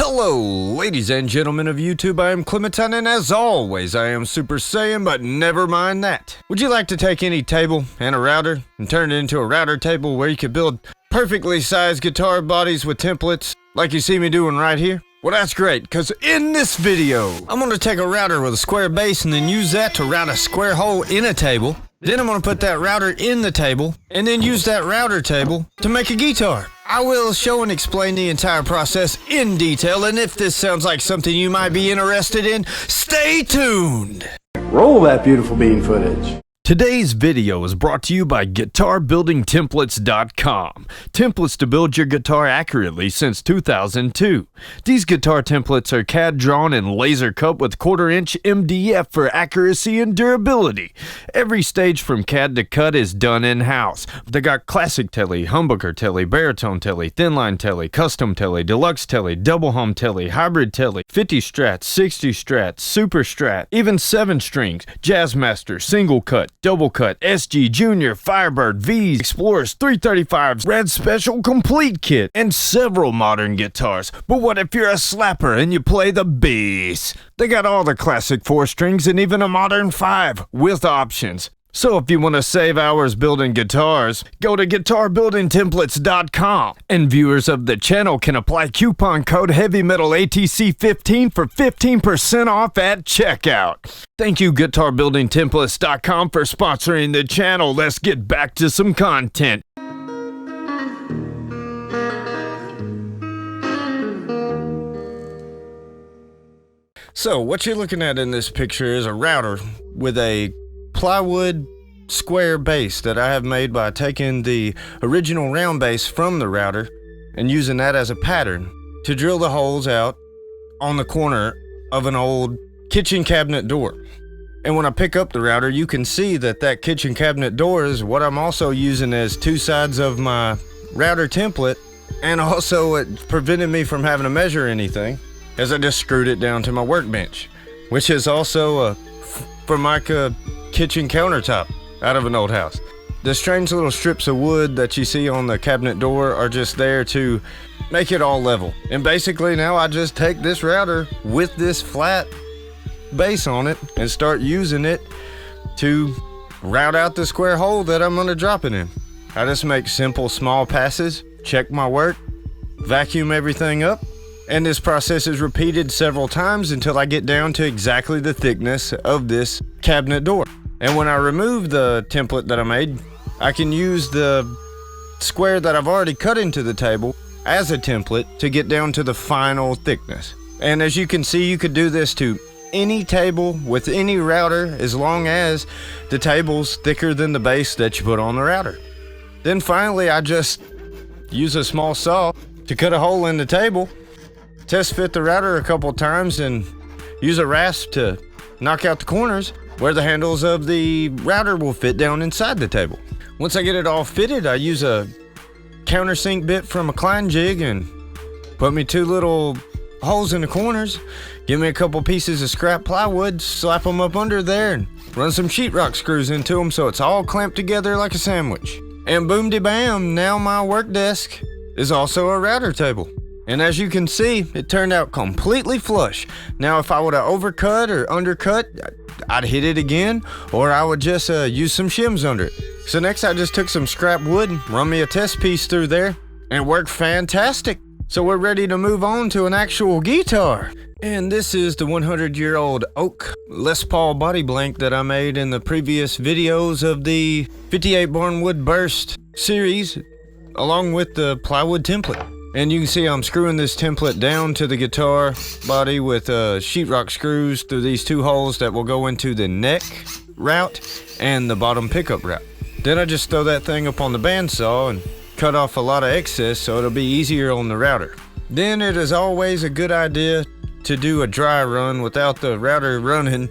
Hello, ladies and gentlemen of YouTube, I am Clementine, and as always, I am Super Saiyan, but never mind that. Would you like to take any table and a router and turn it into a router table where you could build perfectly sized guitar bodies with templates like you see me doing right here? Well, that's great, because in this video, I'm going to take a router with a square base and then use that to route a square hole in a table. Then I'm going to put that router in the table, and then use that router table to make a guitar. I will show and explain the entire process in detail, and if this sounds like something you might be interested in, stay tuned! Roll that beautiful bean footage. Today's video is brought to you by GuitarBuildingTemplates.com. Templates to build your guitar accurately since 2002. These guitar templates are CAD drawn and laser cut with 1/4-inch MDF for accuracy and durability. Every stage from CAD to cut is done in-house. They got classic telly, humbucker telly, baritone telly, thinline telly, custom telly, deluxe telly, double hum telly, hybrid telly, 50 strats, 60 strats, super strat, even 7 strings, Jazzmaster, single cut, double cut, SG, Junior, Firebird, V's, Explorers, 335s, Red Special Complete Kit, and several modern guitars. But what if you're a slapper and you play the bass? They got all the classic 4 strings and even a modern 5 with options. So if you want to save hours building guitars, go to GuitarBuildingTemplates.com. And viewers of the channel can apply coupon code HeavymetalATC15 for 15% off at checkout. Thank you, GuitarBuildingTemplates.com, for sponsoring the channel. Let's get back to some content. So what you're looking at in this picture is a router with a plywood square base that I have made by taking the original round base from the router and using that as a pattern to drill the holes out on the corner of an old kitchen cabinet door. And when I pick up the router, you can see that that kitchen cabinet door is what I'm also using as 2 sides of my router template, and also it prevented me from having to measure anything as I just screwed it down to my workbench, which is also a Formica kitchen countertop out of an old house. The strange little strips of wood that you see on the cabinet door are just there to make it all level. And basically now I just take this router with this flat base on it and start using it to route out the square hole that I'm going to drop it in. I just make simple small passes, check my work, vacuum everything up, and this process is repeated several times until I get down to exactly the thickness of this cabinet door. And when I remove the template that I made, I can use the square that I've already cut into the table as a template to get down to the final thickness. And as you can see, you could do this to any table with any router as long as the table's thicker than the base that you put on the router. Then finally, I just use a small saw to cut a hole in the table, test fit the router a couple times, and use a rasp to knock out the corners where the handles of the router will fit down inside the table. Once I get it all fitted, I use a countersink bit from a Klein jig and put me 2 little holes in the corners, give me a couple pieces of scrap plywood, slap them up under there, and run some sheetrock screws into them so it's all clamped together like a sandwich. And boom de bam, now my work desk is also a router table. And as you can see, it turned out completely flush. Now if I would have overcut or undercut, I'd hit it again, or I would just use some shims under it. So next I just took some scrap wood and run me a test piece through there, and it worked fantastic. So we're ready to move on to an actual guitar. And this is the 100-year-old oak Les Paul body blank that I made in the previous videos of the 58 Barnwood-Burst series, along with the plywood template. And you can see I'm screwing this template down to the guitar body with sheetrock screws through these 2 holes that will go into the neck route and the bottom pickup route. Then I just throw that thing up on the bandsaw and cut off a lot of excess so it'll be easier on the router. Then it is always a good idea to do a dry run without the router running,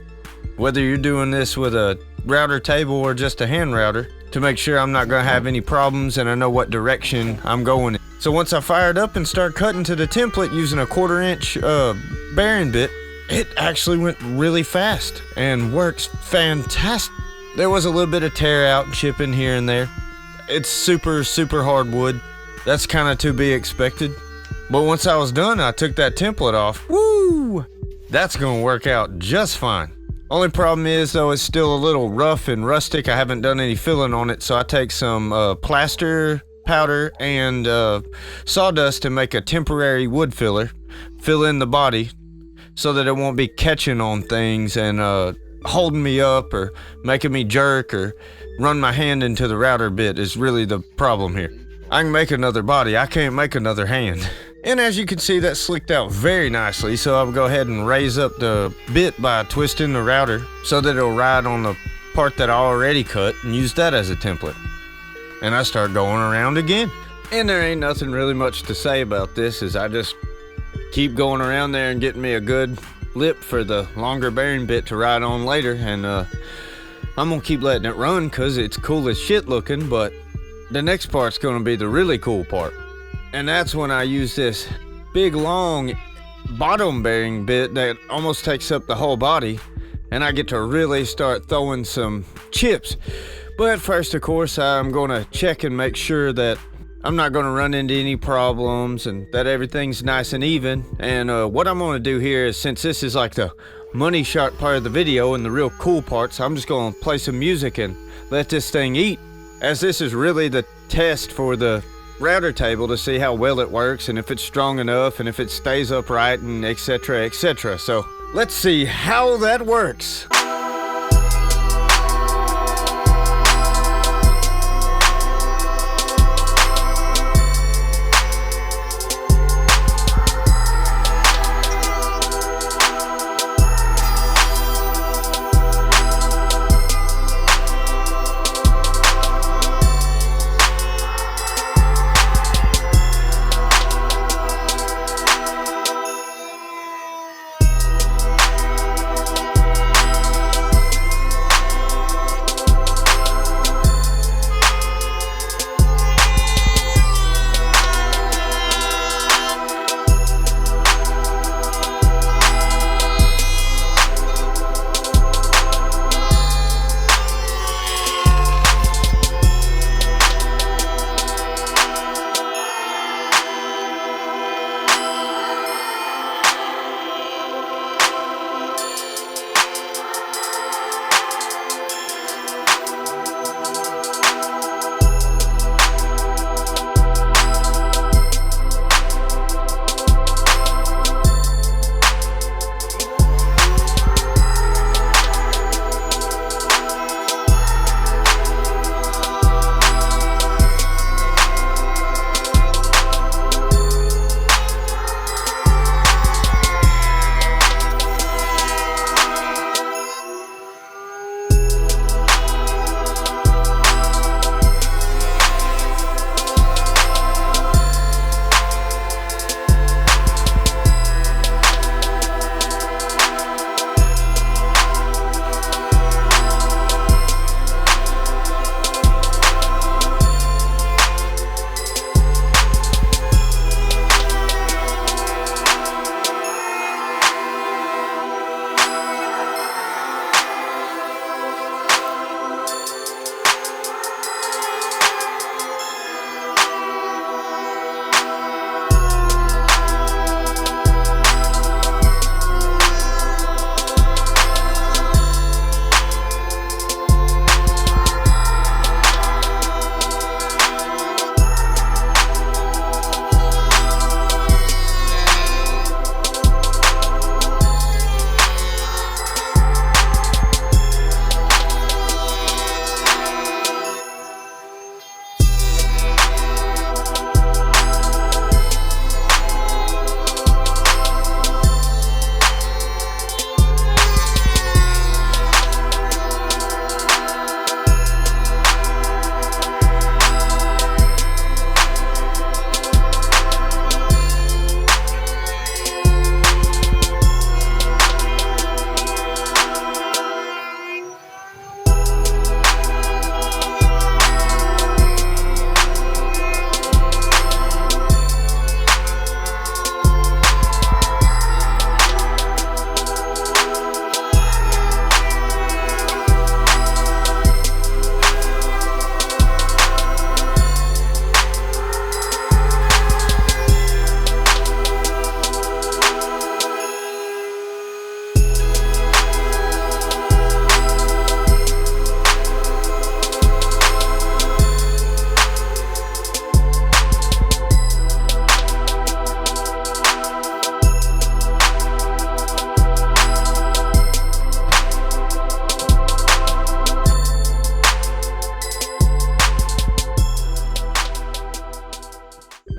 whether you're doing this with a router table or just a hand router, to make sure I'm not going to have any problems and I know what direction I'm going in. So once I fired up and start cutting to the template using a 1/4-inch bearing bit, it actually went really fast and works fantastic. There was a little bit of tear out and chipping here and there. It's super hard wood. That's kind of to be expected. But once I was done, I took that template off. Woo! That's gonna work out just fine. Only problem is though, it's still a little rough and rustic. I haven't done any filling on it, so I take some plaster powder and sawdust to make a temporary wood filler. Fill in the body so that it won't be catching on things and holding me up or making me jerk or run my hand into the router bit is really the problem here. I can make another body, I can't make another hand. And as you can see, that slicked out very nicely, so I'll go ahead and raise up the bit by twisting the router so that it'll ride on the part that I already cut and use that as a template. And I start going around again. And there ain't nothing really much to say about this, as I just keep going around there and getting me a good lip for the longer bearing bit to ride on later. And I'm gonna keep letting it run because it's cool as shit looking, but the next part's gonna be the really cool part. And that's when I use this big long bottom bearing bit that almost takes up the whole body, and I get to really start throwing some chips. But first, of course, I'm gonna check and make sure that I'm not gonna run into any problems and that everything's nice and even. And what I'm gonna do here is, since this is like the money shot part of the video and the real cool parts, I'm just gonna play some music and let this thing eat, as this is really the test for the router table to see how well it works and if it's strong enough and if it stays upright and etc, etc. So let's see how that works.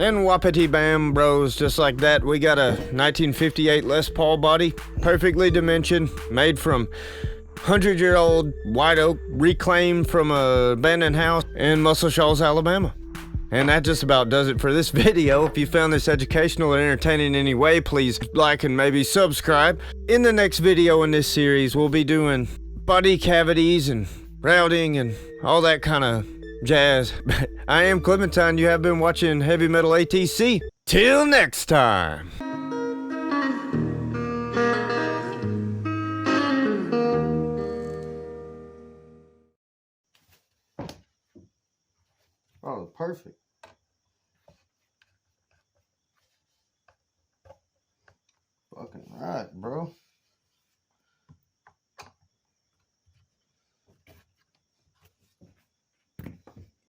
And whoppity bam, bros, just like that, we got a 1958 Les Paul body, perfectly dimensioned, made from 100-year-old white oak, reclaimed from a abandoned house in Muscle Shoals, Alabama. And that just about does it for this video. If you found this educational or entertaining in any way, please like and maybe subscribe. In the next video in this series, we'll be doing body cavities and routing and all that kind of jazz. I am Clementine. You have been watching Heavy Metal ATC. Till next time. Oh, perfect. Fucking right, bro.